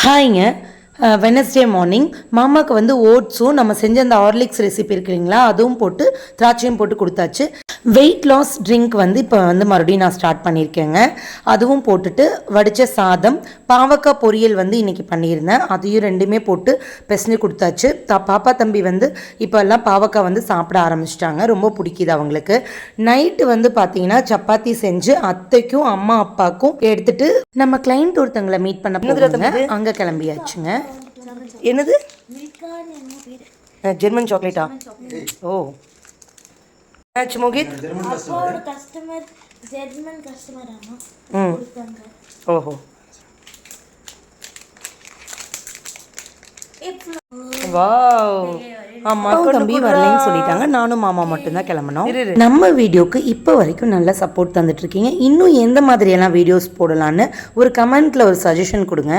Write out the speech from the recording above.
ஹாய்ங்க. Wednesday morning மாமாவுக்கு வந்து ஓட்ஸும் நம்ம செஞ்ச அந்த ஹார்லிக்ஸ் ரெசிபி இருக்கு இல்லைங்களா, அதுவும் போட்டு திராட்சையும் போட்டு கொடுத்தாச்சு. வெயிட் லாஸ் ட்ரிங்க் வந்து இப்போ வந்து மறுபடியும் நான் ஸ்டார்ட் பண்ணியிருக்கேங்க. அதுவும் போட்டுட்டு வடித்த சாதம், பாவக்காய் பொரியல் வந்து இன்றைக்கி பண்ணியிருந்தேன். அதையும் ரெண்டுமே போட்டு பெசஞ்சு கொடுத்தாச்சு. பாப்பா தம்பி வந்து இப்போ எல்லாம் பாவக்காய் வந்து சாப்பிட ஆரம்பிச்சிட்டாங்க. ரொம்ப பிடிக்குது அவங்களுக்கு. நைட்டு வந்து பார்த்தீங்கன்னா சப்பாத்தி செஞ்சு அத்தைக்கும் அம்மா அப்பாவுக்கும் எடுத்துட்டு நம்ம கிளைண்ட் ஒருத்தங்களை மீட் பண்ண போகிறோங்க. அங்கே கிளம்பியாச்சுங்க. என்னது? ஜெர்மன் சாக்லேட்டா? ஓ, என்னாச்சு மோகித்? ஓஹோ, தம்பி வரலைன்னு சொல்லிட்டாங்க. நானும் மாமா மட்டும்தான் கிளம்பணும். நம்ம வீடியோக்கு இப்போ வரைக்கும் நல்ல சப்போர்ட் தந்துட்டு இருக்கீங்க. இன்னும் எந்த மாதிரியெல்லாம் வீடியோஸ் போடலான்னு ஒரு கமெண்ட்ல ஒரு சஜஷன் கொடுங்க.